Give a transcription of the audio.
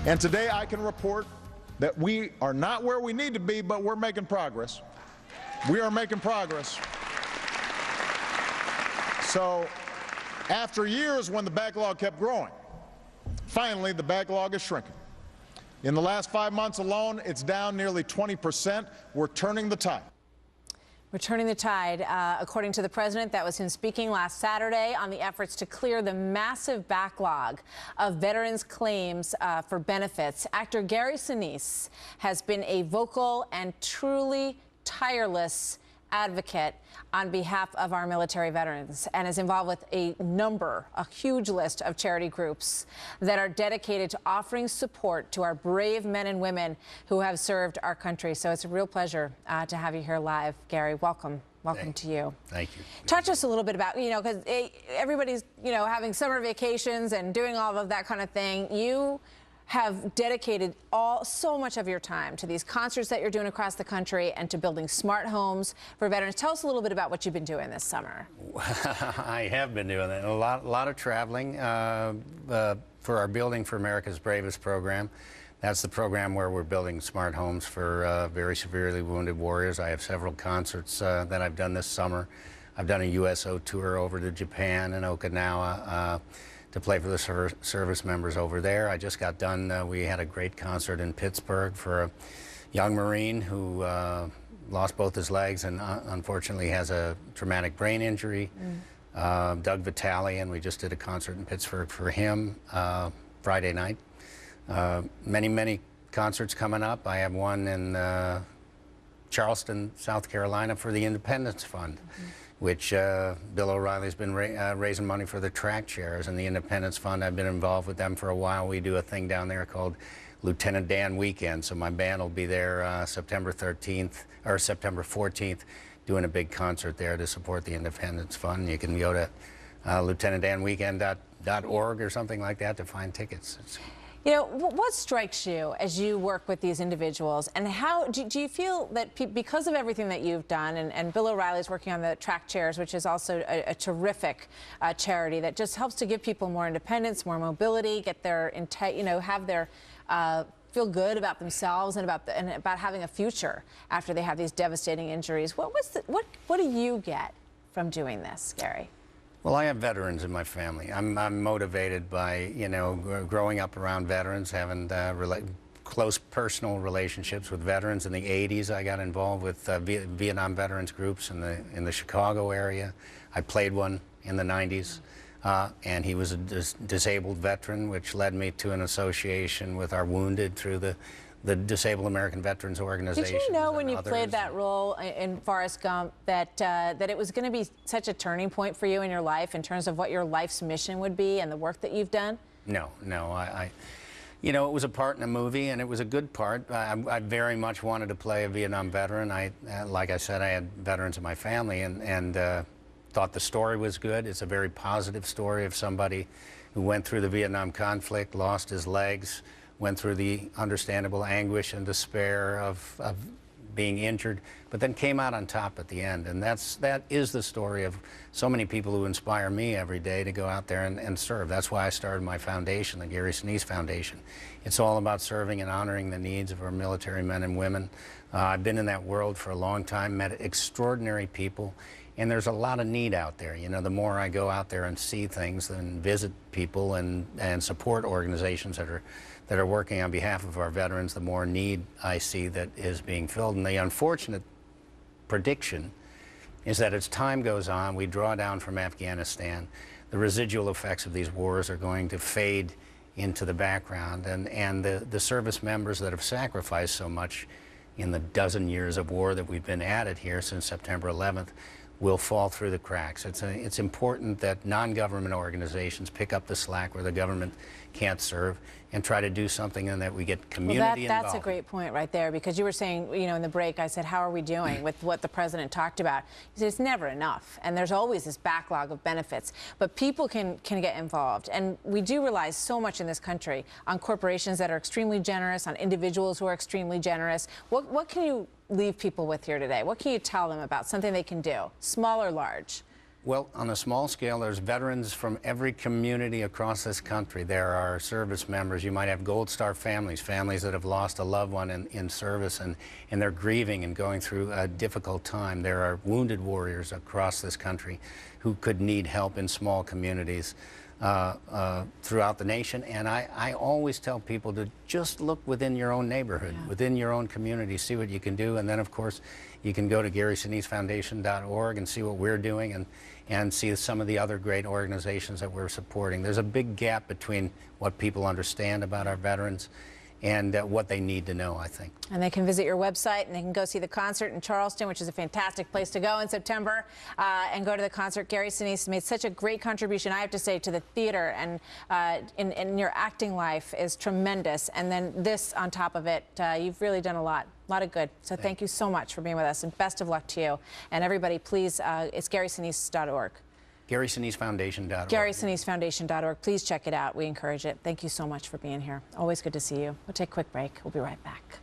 And today I can report that we are not where we need to be, but we're making progress. We are making progress. So after years when the backlog kept growing, finally the backlog is shrinking. In the last 5 months alone, it's down nearly 20%. We're turning the tide. We're turning the tide, according to the president. That was him speaking last Saturday on the efforts to clear the massive backlog of veterans' claims for benefits. Actor Gary Sinise has been a vocal and truly tireless advocate on behalf of our military veterans and is involved with a huge list of charity groups that are dedicated to offering support to our brave men and women who have served our country. So it's a real pleasure to have you here live. Gary, welcome. Welcome to you. Thank you. Talk to us a little bit about, because everybody's, having summer vacations and doing all of that kind of thing. You have dedicated so much of your time to these concerts that you're doing across the country and to building smart homes for veterans. Tell us a little bit about what you've been doing this summer. I have been doing that. A lot of traveling for our Building for America's Bravest program. That's the program where we're building smart homes for very severely wounded warriors. I have several concerts that I've done this summer. I've done a USO tour over to Japan and Okinawa to play for the service members over there. I just got done, we had a great concert in Pittsburgh for a young Marine who lost both his legs and unfortunately has a traumatic brain injury. Doug Vitale, and we just did a concert in Pittsburgh for him Friday night. Many concerts coming up. I have one in Charleston, South Carolina for the Independence Fund. Which Bill O'Reilly's been raising money for the track chairs and the Independence Fund. I've been involved with them for a while. We do a thing down there called Lieutenant Dan Weekend. So my band will be there September 13th or September 14th doing a big concert there to support the Independence Fund. You can go to lieutenantdanweekend.org or something like that to find tickets. What strikes you as you work with these individuals, and how do you feel that because of everything that you've done, and Bill O'Reilly's working on the track chairs, which is also a terrific charity that just helps to give people more independence, more mobility, get their have their feel good about themselves and about having a future after they have these devastating injuries. What do you get from doing this, Gary? Well, I have veterans in my family. I'm motivated by, growing up around veterans, having close personal relationships with veterans. In the 80s, I got involved with Vietnam veterans groups in the Chicago area. I played one in the 90s, and he was a disabled veteran, which led me to an association with our wounded through the Disabled American Veterans Organization. Did you know when you played that role in Forrest Gump that it was going to be such a turning point for you in your life in terms of what your life's mission would be and the work that you've done? No. It was a part in a movie, and it was a good part. I very much wanted to play a Vietnam veteran. Like I said, I had veterans in my family, and thought the story was good. It's a very positive story of somebody who went through the Vietnam conflict, lost his legs, went through the understandable anguish and despair of being injured, but then came out on top at the end. And that is the story of so many people who inspire me every day to go out there and serve. That's why I started my foundation, the Gary Sinise Foundation. It's all about serving and honoring the needs of our military men and women. I've been in that world for a long time, met extraordinary people, and there's a lot of need out there. The more I go out there and see things and visit people and support organizations that are working on behalf of our veterans, the more need I see that is being filled. And the unfortunate prediction is that as time goes on, we draw down from Afghanistan, the residual effects of these wars are going to fade into the background, and the service members that have sacrificed so much in the dozen years of war that we've been at it here since September 11th will fall through the cracks. It's important that non-government organizations pick up the slack where the government can't serve and try to do something, and that we get community involved. That's a great point right there, because you were saying, in the break, I said, how are we doing with what the president talked about? He said, it's never enough, and there's always this backlog of benefits, but people can get involved, and we do rely so much in this country on corporations that are extremely generous, on individuals who are extremely generous. What can you leave people with here today? What can you tell them about something they can do, small or large? Well, on a small scale, there's veterans from every community across this country. There are service members. You might have Gold Star families, families that have lost a loved one in service, and they're grieving and going through a difficult time. There are wounded warriors across this country who could need help in small communities throughout the nation. And I always tell people to just look within your own neighborhood, within your own community, see what you can do. And then, of course, you can go to GarySiniseFoundation.org and see what we're doing, and see some of the other great organizations that we're supporting. There's a big gap between what people understand about our veterans and what they need to know, I think. And they can visit your website, and they can go see the concert in Charleston, which is a fantastic place to go in September, and go to the concert. Gary Sinise made such a great contribution, I have to say, to the theater, and in your acting life is tremendous. And then this on top of it, you've really done a lot of good. So thank you so much for being with us, and best of luck to you. And everybody, please, it's GarySinise.org. GarySiniseFoundation.org. GarySiniseFoundation.org. Please check it out. We encourage it. Thank you so much for being here. Always good to see you. We'll take a quick break. We'll be right back.